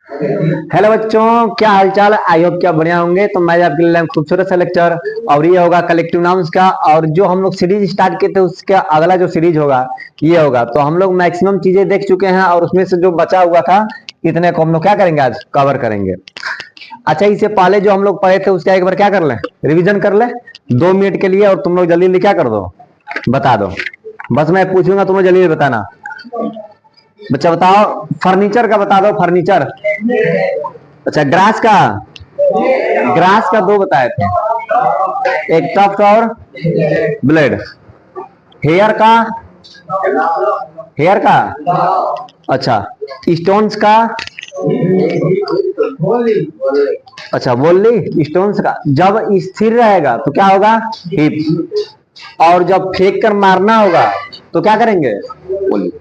Hello बच्चों, क्या हालचाल। आई होप क्या बढ़िया होंगे। तो मैं आपके लिए खूबसूरत सा लेक्चर और ये होगा कलेक्टिव नाउन्स का। और जो हम लोग सीरीज स्टार्ट किए थे उसका अगला जो सीरीज होगा ये होगा। तो हम लोग मैक्सिमम चीजें देख चुके हैं और उसमें से जो बचा हुआ था इतने को हम लोग क्या करेंगे, आज कवर करेंगे। अच्छा, इससे पहले जो हम लोग पढ़े थे उसका एक बार क्या कर लें, रिविजन कर ले 2 मिनट के लिए। और तुम लोग जल्दी जल्दी क्या कर दो, बता दो। बस मैं पूछूंगा, तुम लोग जल्दी जल्दी बताना। बच्चा बताओ, फर्नीचर का बता दो, फर्नीचर। अच्छा, ग्रास का, ग्रास का दो बताए थे, एक टफ्ट और ब्लेड। हेयर का, हेयर का, अच्छा स्टोन्स का, अच्छा बोली स्टोन्स का। जब स्थिर रहेगा तो क्या होगा, हिप। और जब फेंक कर मारना होगा तो क्या करेंगे, बोली।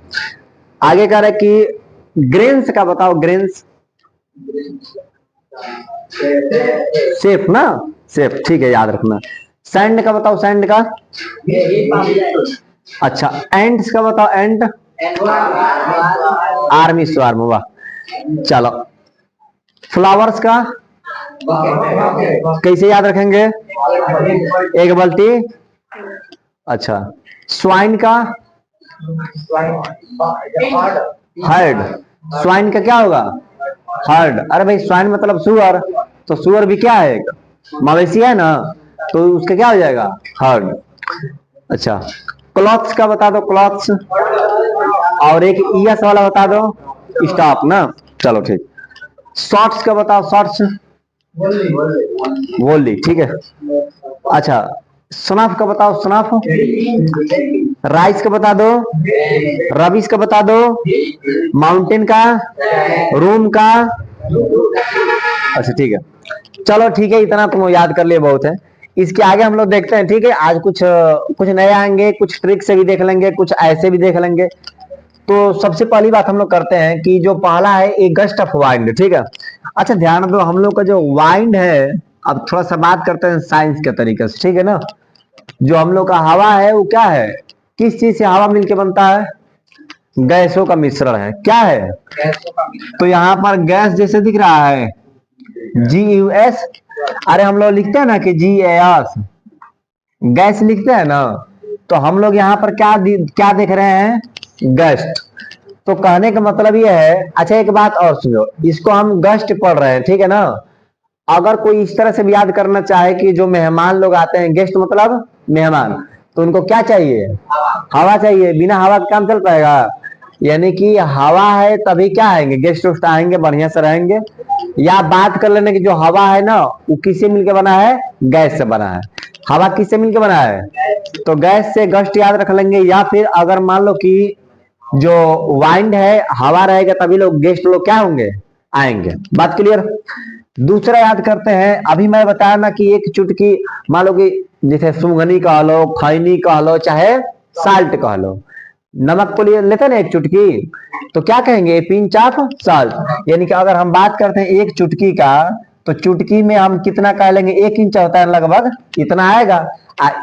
आगे कह रहे कि ग्रेन्स का बताओ, ग्रेन्स। सेफ ना, सेफ, ठीक है, याद रखना। सैंड का बताओ, सैंड का। अच्छा, एंड्स का बताओ, एंड। आर्मी स्वार्म, वाह। चलो, फ्लावर्स का कैसे याद रखेंगे, एक बाल्टी। अच्छा, स्वाइन का, हर्ड। स्वाइन का क्या होगा, हर्ड। अरे भाई, स्वाइन मतलब सुअर, तो सुअर भी क्या है, मवेशी है ना, तो उसका क्या हो जाएगा, हर्ड। अच्छा, क्लॉथ्स का बता दो, क्लॉथ्स। और एक ईएस वाला बता दो, स्टॉप ना। चलो ठीक। शॉर्ट्स का बताओ, शॉर्ट्स। वोली, ठीक है। अच्छा, स्नफ का बताओ, स्नफ। राइस का बता दो, रबिश का बता दो, माउंटेन का, रूम का। अच्छा ठीक है, चलो ठीक है, इतना तुम याद कर लिए बहुत है। इसके आगे हम लोग देखते हैं, ठीक है। आज कुछ कुछ नए आएंगे, कुछ ट्रिक से भी देख लेंगे, कुछ ऐसे भी देख लेंगे। तो सबसे पहली बात हम लोग करते हैं कि जो पहला है एक गस्ट ऑफ वाइंड, ठीक है। अच्छा ध्यान दो, हम लोग का जो वाइंड है, अब थोड़ा सा बात करते हैं साइंस के तरीके से, ठीक है ना। जो हम लोग का हवा है वो क्या है, किस चीज से हवा मिलके बनता है, गैसों का मिश्रण है, क्या है। तो यहाँ पर गैस जैसे दिख रहा है, GUS। अरे हम लोग लिखते हैं ना कि GAS, गैस लिखते हैं ना। तो हम लोग यहाँ पर क्या देख रहे हैं, गस्ट। तो कहने का मतलब ये है। अच्छा एक बात और सुनो, इसको हम गस्ट पढ़ रहे हैं, ठीक है ना। अगर कोई इस तरह से भी याद करना चाहे कि जो मेहमान लोग आते हैं, गेस्ट मतलब मेहमान, तो उनको क्या चाहिए, हवा चाहिए। बिना हवा का काम चल पाएगा, यानी कि हवा है तभी क्या आएंगे, गेस्ट वेस्ट आएंगे, बढ़िया से रहेंगे। या बात कर लेने की, जो हवा है ना वो किससे मिलके बना है, गैस से बना है। हवा किससे मिलके बना है, तो गैस से गस्ट याद रख लेंगे। या फिर अगर मान लो कि जो वाइंड है हवा रहेगा तभी लोग गेस्ट लोग क्या होंगे, आएंगे। बात क्लियर। दूसरा याद करते हैं, अभी मैं बताया ना कि एक चुटकी, मान लो कि जैसे सुंगनी कह लो, खैनी कह लो, चाहे साल्ट कह लो। नमक को लिए लेते ना एक चुटकी, तो क्या कहेंगे, पिंच ऑफ साल्ट। यानी कि अगर हम बात करते हैं एक चुटकी का, तो चुटकी में हम कितना कह लेंगे, 1 इंच होता है लगभग, इतना आएगा।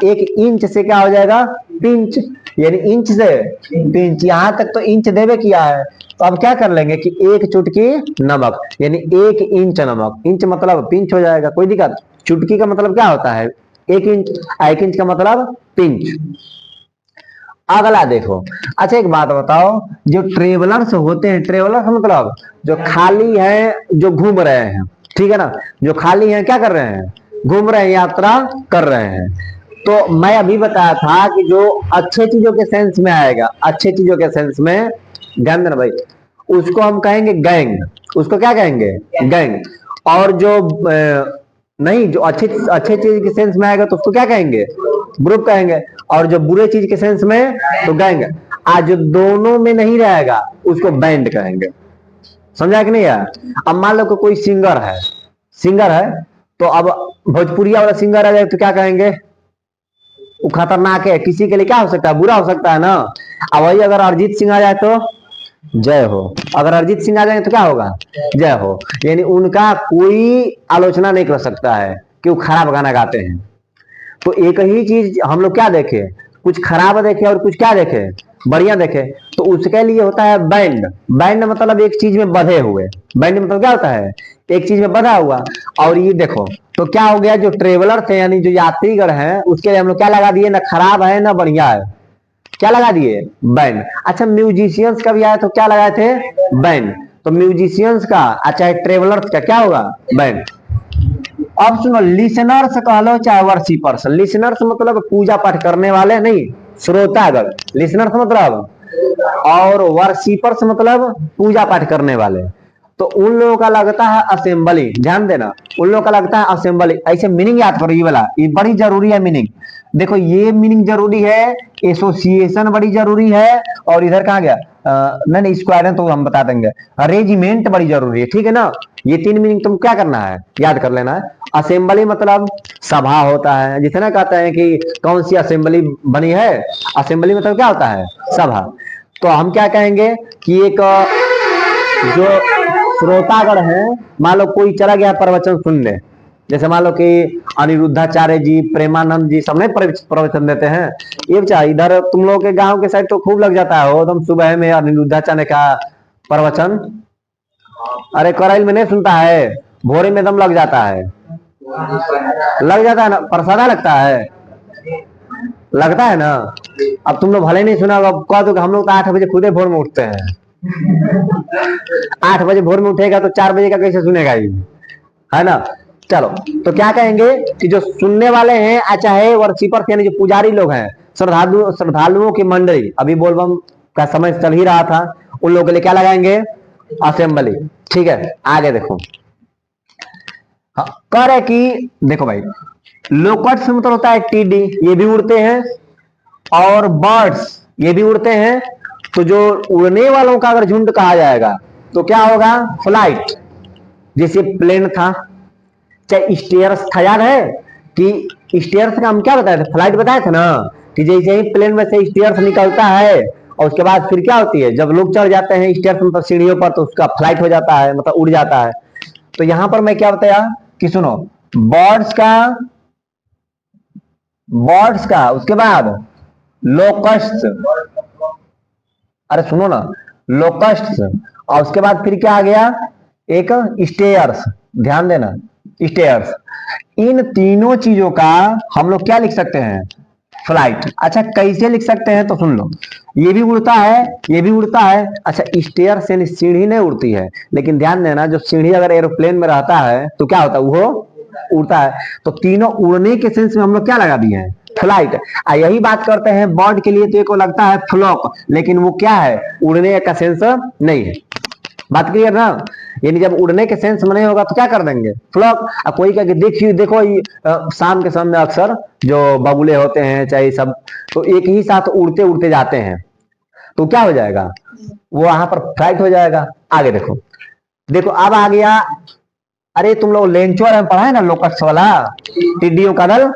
1 इंच से क्या हो जाएगा, पिंच। यानी इंच से पिंच, यहां तक तो इंच देवे किया है। तो अब क्या कर लेंगे कि एक चुटकी नमक, यानी 1 इंच नमक। इंच मतलब पिंच हो जाएगा, कोई दिक्कत। चुटकी का मतलब क्या होता है, 1 इंच। 1 इंच का मतलब पिंच। अगला देखो। अच्छा एक बात बताओ, जो ट्रेवलर्स होते हैं, ट्रेवलर्स मतलब जो खाली है, जो घूम रहे हैं, ठीक है ना। जो खाली है क्या कर रहे हैं, घूम रहे हैं, यात्रा कर रहे हैं। तो मैं अभी बताया था कि जो अच्छे चीजों के सेंस में आएगा, अच्छे चीजों के सेंस में, ध्यान देना भाई, उसको हम कहेंगे गैंग। उसको क्या कहेंगे, गैंग। और जो नहीं, जो अच्छे अच्छे चीज के सेंस में आएगा तो उसको क्या कहेंगे, ग्रुप कहेंगे। और जो बुरे चीज के सेंस में तो गैंग। आज जो दोनों में नहीं रहेगा उसको बैंड कहेंगे। समझा कि नहीं यार। अब मान लो कि कोई सिंगर है, सिंगर है, तो अब भोजपुरिया वाला सिंगर आ जाए तो क्या कहेंगे, वो खतरनाक है, किसी के लिए क्या हो सकता है, बुरा हो सकता है ना। अब वही अगर अरिजीत सिंह आ जाए तो जय हो। अगर अरिजीत सिंह आ जाएंगे तो क्या होगा, जय हो। यानी उनका कोई आलोचना नहीं कर सकता है कि वो खराब गाना गाते हैं। तो एक ही चीज हम लोग क्या देखे, कुछ खराब देखे और कुछ क्या देखे, बढ़िया देखे। तो उसके लिए होता है बैंड। बैंड मतलब एक चीज में बंधे हुए, बैंड मतलब क्या होता है, एक चीज में बंधा हुआ। और ये देखो, तो क्या हो गया, जो ट्रेवलर थे यानी जो यात्रीगण हैं उसके लिए हम लोग क्या लगा दिए, ना खराब है ना बढ़िया है, क्या लगा दिए, बैंड। अच्छा म्यूजिशियंस का भी आया तो क्या लगाए थे, बैंड। तो म्यूजिशियंस का अच्छा ट्रेवलर्स का क्या होगा, बैंड। अब सुनो, लिसनर्स कह लो चाहे वर्शिपर्स, लिसनर्स मतलब पूजा पाठ करने वाले नहीं, श्रोतागण, लिसनर्स मतलब, और वर्शिपर्स मतलब पूजा पाठ करने वाले। तो उन लोगों का लगता है असेंबली, ध्यान देना, उन लोगों का लगता है असेंबली। ऐसे मीनिंग याद करो, ये वाला ये बड़ी जरूरी है मीनिंग। देखो ये मीनिंग जरूरी है, एसोसिएशन बड़ी जरूरी है, और इधर कहा गया नहीं नहीं स्क्वायर है तो हम बता देंगे, रेजिमेंट बड़ी जरूरी है, ठीक है ना। ये तीन मीनिंग तुम क्या करना है, याद कर लेना है। असेंबली मतलब सभा होता है, जिसे ना कहते हैं कि कौन सी असेंबली बनी है, असेंबली मतलब क्या होता है, सभा। तो हम क्या कहेंगे कि एक जो श्रोतागण है, मान लो कोई चला गया प्रवचन सुनने, जैसे मान लो कि अनिरुद्धाचार्य जी, प्रेमानंद जी सब नहीं प्रवचन देते हैं। ये बच्चा इधर तुम लोग के गांव के साइड तो खूब लग जाता है, एकदम सुबह में अनिरुद्धाचार्य का प्रवचन, अरे करैल में नहीं सुनता है, भोरे में दम लग जाता है, लग जाता है ना, प्रसादा लगता है, लगता है ना। अब तुम लोग भले नहीं सुना, अब कह दो कि हम लोग तो 8 बजे खुदे भोर में उठते हैं, 8 बजे भोर में उठेगा तो 4 बजे का कैसे सुनेगा ये, है ना। चलो, तो क्या कहेंगे कि जो सुनने वाले हैं, चाहे वर्शिपर यानी जो पुजारी लोग हैं, श्रद्धालुओं की मंडली, अभी बोलबम का समय चल ही रहा था, उन लोगों के लिए क्या लगाएंगे, असेंबली। ठीक है, आगे देखो। हाँ, कह रहे कि देखो भाई, लोकट्स मतलब होता है टीडी, ये भी उड़ते हैं, और बर्ड्स ये भी उड़ते हैं। तो जो उड़ने वालों का अगर झुंड कहा जाएगा तो क्या होगा, फ्लाइट। जैसे प्लेन था, चाहे स्टेयर्स था, याद है कि स्टेयर्स का हम क्या बताए थे, फ्लाइट बताए थे ना, कि जैसे ही प्लेन में से स्टेयर्स निकलता है और उसके बाद फिर क्या होती है, जब लोग चढ़ जाते हैं स्टेयर्स मतलब सीढ़ियों पर, तो उसका फ्लाइट हो जाता है, मतलब उड़ जाता है। तो यहां पर मैं क्या बताया कि सुनो, बर्ड्स का, बर्ड्स का, उसके बाद लोकस्ट, अरे सुनो ना, लोकस्ट, और उसके बाद फिर क्या आ गया, एक स्टेयर्स, ध्यान देना, स्टेयर्स। इन तीनों चीजों का हम लोग क्या लिख सकते हैं, फ्लाइट। अच्छा कैसे लिख सकते हैं, तो सुन लो, ये भी उड़ता है, ये भी उड़ता है। अच्छा स्टेयर से सीढ़ी नहीं उड़ती है, लेकिन ध्यान देना, जो सीढ़ी अगर एरोप्लेन में रहता है तो क्या होता है, वो उड़ता है। तो तीनों उड़ने के सेंस में हम लोग क्या लगा दिए हैं, फ्लाइट। यही बात करते हैं बर्ड के लिए, तो एक लगता है फ्लॉक, लेकिन वो क्या है, उड़ने का सेंस नहीं है। बात क्लियर ना, यानी जब उड़ने के सेंस में नहीं होगा तो क्या कर देंगे, फ्लॉक। कोई कह देखिए देखो शाम के समय अक्सर जो बगुले होते हैं चाहे सब, तो एक ही साथ उड़ते उड़ते जाते हैं, तो क्या हो जाएगा, वो वहां पर फ्लाइट हो जाएगा। आगे देखो, देखो अब आ गया, अरे तुम लोग लेंचोर में पढ़ा है ना, लोकस वाला, टिड्डियों का दल।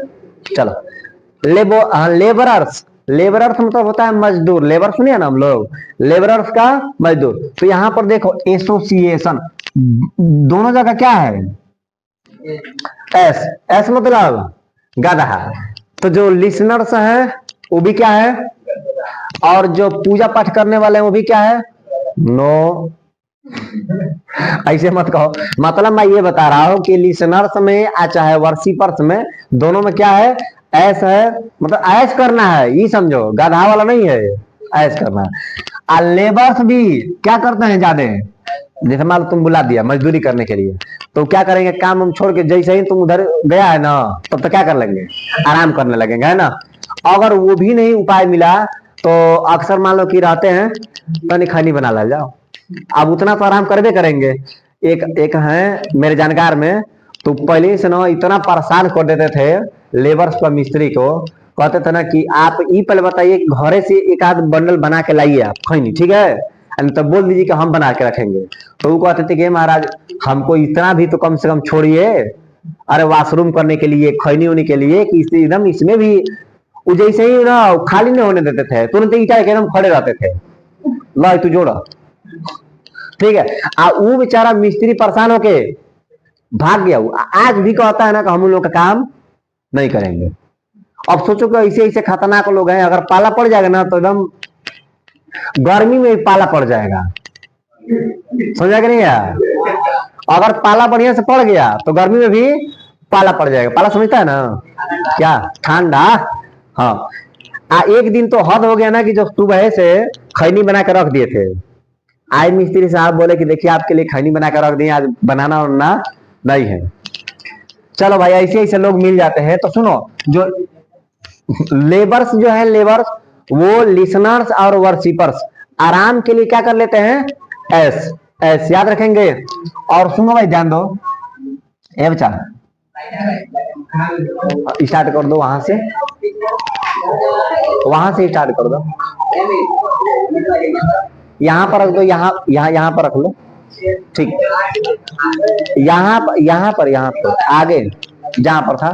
चलो, लेबरर्स, लेबरर्स मतलब होता है मजदूर, लेबर सुनिए ना हम लोग, लेबरर्स का मजदूर। तो यहां पर देखो एसोसिएशन, दोनों जगह क्या है, एस, एस मतलब गधा। तो जो लिसनर्स है वो भी क्या है, और जो पूजा पाठ करने वाले हैं वो भी क्या है, नो। ऐसे मत कहो, मतलब मैं ये बता रहा हूं कि लिसनर्स में चाहे वर्शिपर्स में, दोनों में क्या है, ऐस है, मतलब ऐस करना है, ये समझो, गधा वाला नहीं है, ऐस करना है। लेबर्स भी क्या करते हैं ज्यादा, जैसे मान लो तुम बुला दिया मजदूरी करने के लिए, तो क्या करेंगे, काम हम छोड़ के जैसे ही तुम उधर गया है ना, तब तो क्या कर लेंगे, आराम करने लगेंगे, है ना। अगर वो भी नहीं उपाय मिला, तो अक्सर मान लो कि रहते हैं, तनी खैनी बना ला जाओ, अब उतना तो आराम करबे करेंगे। एक एक है मेरे जानकार में, तो पहले से ना इतना परेशान कर देते थे लेबर्स को, मिस्त्री को, कहते थे ना कि आप ये पहले बताइए घरे से एक आध बंडल बना के लाइए आप खैनी, ठीक है, तब बोल दीजिए कि हम बना के रखेंगे। तो वो कहते थे कि महाराज हमको इतना भी तो कम से कम छोड़िए, अरे वॉशरूम करने के लिए, खैनी होने के लिए, कि एकदम इसमें भी वो जैसे ही ना खाली नहीं होने देते थे, तुरंत ईटा एकदम खड़े रहते थे, ला तू जोड़ा, ठीक है। वो बेचारा मिस्त्री परेशान होके भाग गया, आज भी कहता है ना कि हम लोग का काम नहीं करेंगे। अब सोचो कि ऐसे ऐसे खतरनाक लोग हैं, अगर पाला पड़ जाएगा ना तो एकदम गर्मी में पाला पड़ जाएगा, समझा कि नहीं यार। अगर पाला बढ़िया से पड़ गया तो गर्मी में भी पाला पड़ जाएगा। पाला समझता है ना, क्या ठंडा। हाँ, एक दिन तो हद हो गया ना कि जो सुबह से खैनी बना के रख दिए थे, आए मिस्त्री साहब बोले कि देखिए आपके लिए खैनी बना के रख दिए, आज बनाना उड़ना नहीं है। चलो भाई, ऐसे ऐसे लोग मिल जाते हैं। तो सुनो, जो लेबर्स जो है, लेबर्स वो लिसनर्स और वर्शिपर्स आराम के लिए क्या कर लेते हैं, एस। एस याद रखेंगे। और सुनो भाई, ध्यान दो, ए बच्चा स्टार्ट कर दो वहां से, वहां से स्टार्ट कर दो। यहाँ पर रख दो, यहाँ पर रख लो। ठीक, यहाँ पर आगे जहां पर था।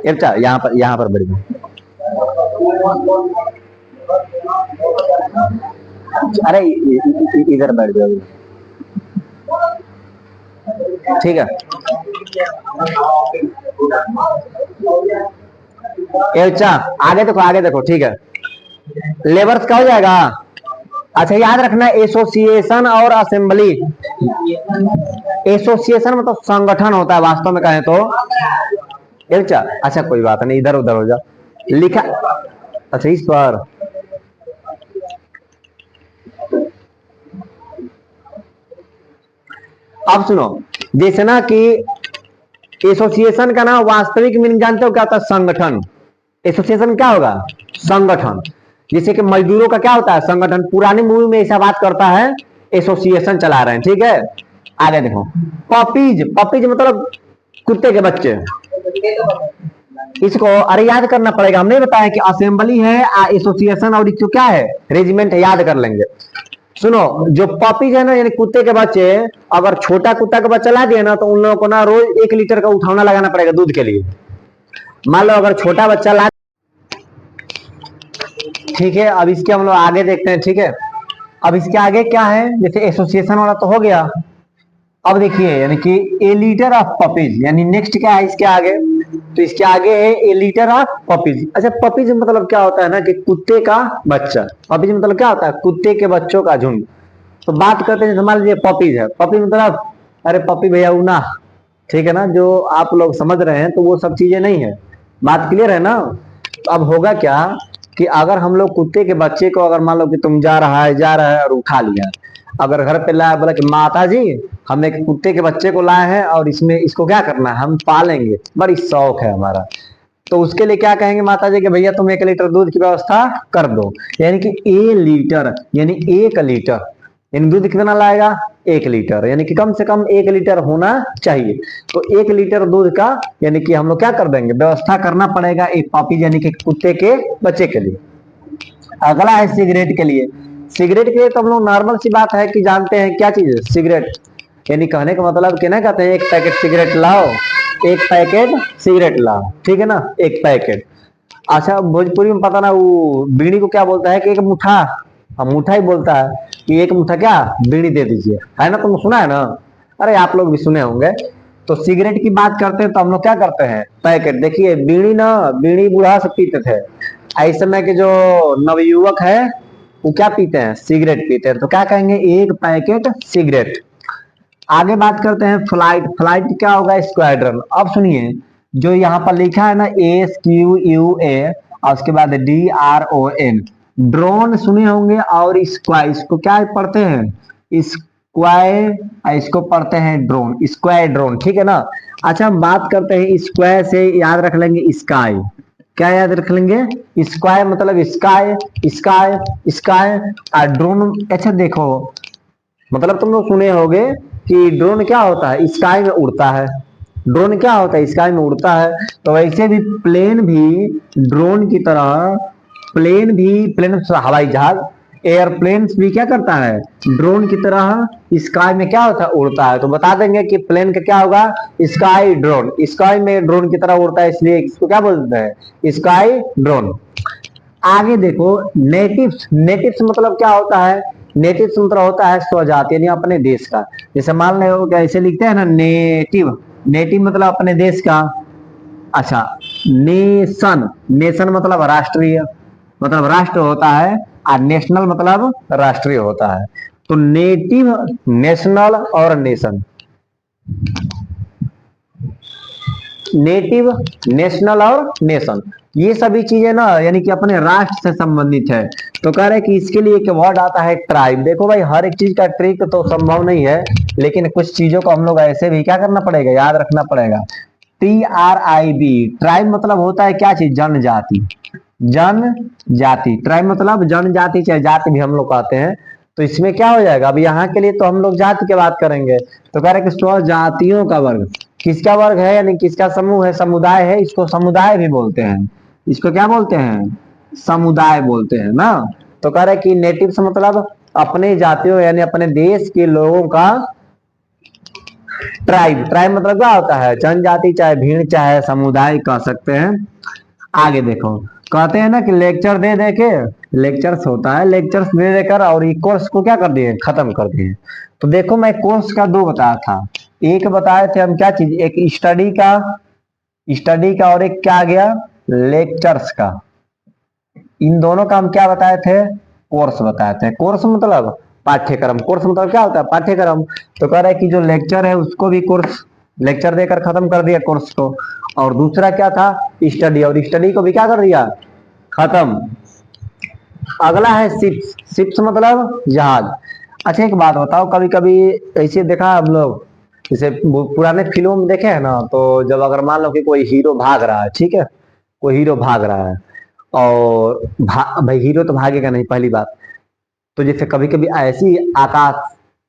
अच्छा, यहाँ पर बढ़ गया। अरे इधर बैठ जाओ, ठीक है। अच्छा, आगे देखो, ठीक है। लेबर्स का हो जाएगा। अच्छा, याद रखना एसोसिएशन और असेंबली। एसोसिएशन मतलब संगठन होता है वास्तव में कहें तो। अच्छा कोई बात नहीं, इधर उधर हो जा लिखा। अच्छा, इस पर अब सुनो, जैसे ना कि एसोसिएशन का ना वास्तविक मीनिंग जानते हो क्या होता है, संगठन। एसोसिएशन क्या होगा, संगठन। जैसे कि मजदूरों का क्या होता है, संगठन। पुरानी मूवी में ऐसा बात करता है, एसोसिएशन चला रहे हैं, ठीक है। आगे देखो, पपीज। पपीज मतलब कुत्ते के बच्चे। इसको अरे याद करना पड़ेगा, हमने बताया कि असेंबली है, एसोसिएशन और इसको क्या है, रेजिमेंट है, याद कर लेंगे। सुनो, जो पपीज है ना, यानी कुत्ते के बच्चे, अगर छोटा कुत्ता का बच्चा ला दिया ना तो उन लोगों को ना रोज 1 लीटर का उठौना लगाना पड़ेगा दूध के लिए। मान लो अगर छोटा बच्चा ला, ठीक है। अब इसके हम लोग आगे देखते हैं, ठीक है। अब इसके आगे क्या है, जैसे एसोसिएशन वाला तो हो गया। अब देखिए, यानी कि ए लीटर ऑफ पपीज, यानी नेक्स्ट क्या है इसके आगे, तो इसके आगे है ए लीटर ऑफ पपीज। अच्छा, पपीज मतलब क्या होता है ना कि कुत्ते का बच्चा। पपीज मतलब क्या होता है, कुत्ते के बच्चों का झुंड। तो बात करते हैं, मान लीजिए पपीज है, पपी मतलब अरे पपी भैया ना, ठीक है ना, जो आप लोग समझ रहे हैं, तो वो सब चीजें नहीं है। बात क्लियर है ना। तो अब होगा क्या कि अगर हम लोग कुत्ते के बच्चे को, अगर मान लो कि तुम जा रहा है और उठा लिया, अगर घर पे लाया, बोला कि माता जी हम एक कुत्ते के बच्चे को लाए हैं और इसमें इसको क्या करना है, हम पालेंगे, बड़ी शौक है हमारा। तो उसके लिए क्या कहेंगे माता जी कि भैया तुम 1 लीटर दूध की व्यवस्था कर दो। यानी कि ए लीटर यानी 1 लीटर, यानी दूध कितना लाएगा, 1 लीटर, यानी कि कम से कम 1 लीटर होना चाहिए। तो 1 लीटर दूध का यानी कि हम लोग क्या कर देंगे, व्यवस्था करना पड़ेगा एक पपी यानी कि कुत्ते के बच्चे के लिए। अगला है सिगरेट के लिए। सिगरेट के लिए तो हम लोग नॉर्मल सी बात है कि जानते हैं क्या चीज है सिगरेट, यानी कहने का मतलब कि ना कहते हैं 1 पैकेट सिगरेट लाओ, 1 पैकेट सिगरेट लाओ, ठीक है ना, 1 पैकेट। अच्छा, भोजपुरी में पता ना वो बीड़ी को क्या बोलता है कि एक मुठा, हम मुठा ही बोलता है कि एक मुठा क्या बीड़ी दे दीजिए, है ना, तुम सुना है ना। अरे आप लोग भी सुने होंगे। तो सिगरेट की बात करते हैं तो हम लोग क्या करते हैं, पैकेट। देखिए बीड़ी ना, बीड़ी बूढ़ा से पीते थे, इस समय के जो नवयुवक है वो क्या पीते हैं, सिगरेट पीते हैं। तो क्या कहेंगे, 1 पैकेट सिगरेट। आगे बात करते हैं फ्लाइट। फ्लाइट क्या होगा, स्क्वाड्रन। अब सुनिए, जो यहाँ पर लिखा है ना SQUA और उसके बाद DRON, ड्रोन सुने होंगे, और स्क्वाय, इसको क्या पढ़ते हैं, स्क्वाय, इसको पढ़ते हैं ड्रोन, स्क्वाड्रोन, ठीक है ना। अच्छा, हम बात करते हैं स्क्वाय से, याद रख लेंगे स्काई। क्या याद रख लेंगे, स्क्वाय मतलब स्काई, स्काई स्काई। ड्रोन, अच्छा देखो, मतलब तुम लोग सुने होंगे कि ड्रोन क्या होता है, स्काई में उड़ता है। ड्रोन क्या होता है, स्काई में उड़ता है। तो वैसे भी प्लेन भी ड्रोन की तरह, प्लेन हवाई जहाज, एयरप्लेन भी क्या करता है, ड्रोन की तरह स्काई में क्या होता है, उड़ता है। तो बता देंगे कि प्लेन का क्या होगा, स्काई ड्रोन। स्काई में ड्रोन की तरह उड़ता है, इसलिए इसको क्या बोलते हैं, स्काई ड्रोन। आगे देखो, नेटिव्स। नेटिव्स मतलब क्या होता है, नेटिव्स मतलब होता है स्वजाति, यानी अपने देश का। जैसे मान लो कैसे लिखते हैं ना, नेटिव। नेटिव मतलब अपने देश का। अच्छा, नेशन। नेशन मतलब राष्ट्रीय। मतलब राष्ट्र होता है, और नेशनल मतलब राष्ट्रीय होता है। तो नेटिव, नेशनल और नेशन, नेटिव, नेशनल और नेशन, ये सभी चीजें ना यानी कि अपने राष्ट्र से संबंधित है। तो कह रहे हैं कि इसके लिए एक वर्ड आता है ट्राइब। देखो भाई, हर एक चीज का ट्रिक तो संभव नहीं है, लेकिन कुछ चीजों को हम लोग ऐसे भी क्या करना पड़ेगा, याद रखना पड़ेगा। TRIB, ट्राइब मतलब होता है क्या चीज, जनजाति। जनजाति, ट्राइब मतलब जनजाति, चाहे जाति भी हम लोग कहते हैं। तो इसमें क्या हो जाएगा, अब यहाँ के लिए तो हम लोग जाति की बात करेंगे। तो कह रहे कि स्वजातियों का वर्ग, किसका वर्ग है यानी किसका समूह है, समुदाय है, इसको समुदाय भी बोलते हैं। इसको क्या बोलते हैं, समुदाय बोलते हैं ना। तो कह रहे कि नेटिव से मतलब अपने जातियों यानी अपने देश के लोगों का ट्राइब। ट्राइब मतलब क्या होता है, जनजाति, चाहे भीड़, चाहे समुदाय कह सकते हैं। आगे देखो, कहते हैं ना कि लेक्चर दे दे के, लेक्चर्स होता है, लेक्चर्स दे देकर और ये कोर्स को क्या कर दिए, खत्म कर दिए। तो देखो मैं कोर्स का दो बताया था, एक बताए थे हम क्या चीज, एक स्टडी का, स्टडी का, और एक क्या आ गया, लेक्चर्स का। इन दोनों का हम क्या बताए थे, कोर्स बताए थे। कोर्स मतलब पाठ्यक्रम, कोर्स मतलब क्या होता है, पाठ्यक्रम। तो कह रहे हैं कि जो लेक्चर है उसको भी कोर्स, लेक्चर देकर खत्म कर दिया कोर्स को। और दूसरा क्या था, स्टडी, और स्टडी को भी क्या कर दिया, खत्म। अगला है शिप्स, शिप्स मतलब जहाज। अच्छा एक बात बताओ, कभी कभी ऐसे देखा है हम लोग, जैसे पुराने फिल्मों में देखे हैं ना, तो जब अगर मान लो कि कोई हीरो भाग रहा है, ठीक है, कोई हीरो भाग रहा है, और भाई हीरो तो भागेगा नहीं पहली बात। तो जैसे कभी कभी ऐसी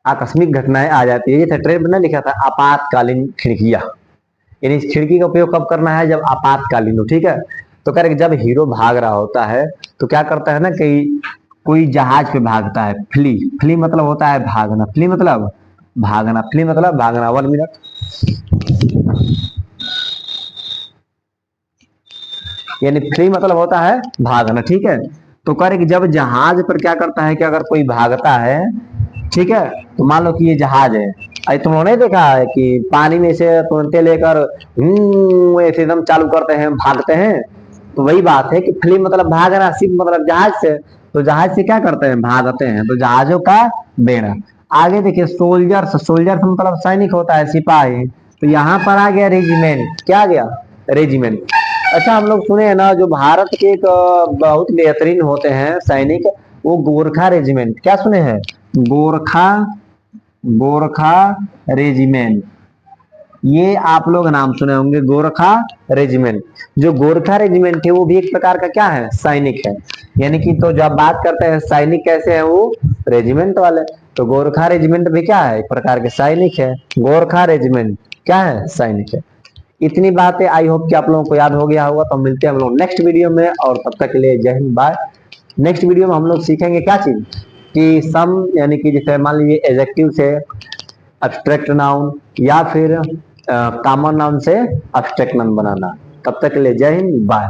आकस्मिक घटनाएं आ जाती है, जैसे ट्रेन में ना लिखा था आपातकालीन खिड़कियां, यानी इस खिड़की का उपयोग कब करना है, जब आपातकालीन हो, ठीक है। तो कह रहे कि जब हीरो भाग रहा होता है तो क्या करता है ना कि कोई जहाज पे भागता है, फ्ली, फ्ली मतलब होता है भागना, फ्ली मतलब भागना, फ्ली मतलब भागना। 1 मिनट, यानी फ्ली मतलब होता है भागना, ठीक है। तो कह रहे कि जब जहाज पर क्या करता है कि अगर कोई भागता है, ठीक है, तो मान लो कि ये जहाज है, अरे तुमने नहीं देखा है कि पानी में से तुरंते लेकर ऐसे एकदम चालू करते हैं, भागते हैं। तो वही बात है कि फ्ली मतलब भागना, शिप मतलब जहाज से, तो जहाज से क्या करते हैं, भागते हैं, तो जहाजों का बेड़ा। आगे देखिए सोल्जर्स, सोल्जर्स मतलब सैनिक होता है, सिपाही। तो यहाँ पर आ गया रेजिमेंट, क्या आ गया, रेजिमेंट। अच्छा हम लोग सुने हैं ना, जो भारत के एक बहुत बेहतरीन होते हैं सैनिक, वो गोरखा रेजिमेंट, क्या सुने हैं, गोरखा, गोरखा रेजिमेंट, ये आप लोग नाम सुने होंगे, गोरखा रेजिमेंट। जो गोरखा रेजिमेंट है वो भी एक प्रकार का क्या है, सैनिक है। यानी कि तो जब बात करते हैं सैनिक कैसे है, वो रेजिमेंट वाले। तो गोरखा रेजिमेंट भी क्या है, एक प्रकार के सैनिक है। गोरखा रेजिमेंट क्या है, सैनिक है। इतनी बातें आई होप कि आप लोगों को याद हो गया होगा। तो मिलते हैं हम लोग नेक्स्ट वीडियो में, और तब तक के लिए जय हिंद, बाय। नेक्स्ट वीडियो में हम लोग सीखेंगे क्या चीज, कि सम यानी कि जैसे मान लीजिए एडजेक्टिव से अब्स्ट्रैक्ट नाउन, या फिर कॉमन नाउन से अब्स्ट्रैक्ट नाउन बनाना। तब तक के लिए जय हिंद, बाय।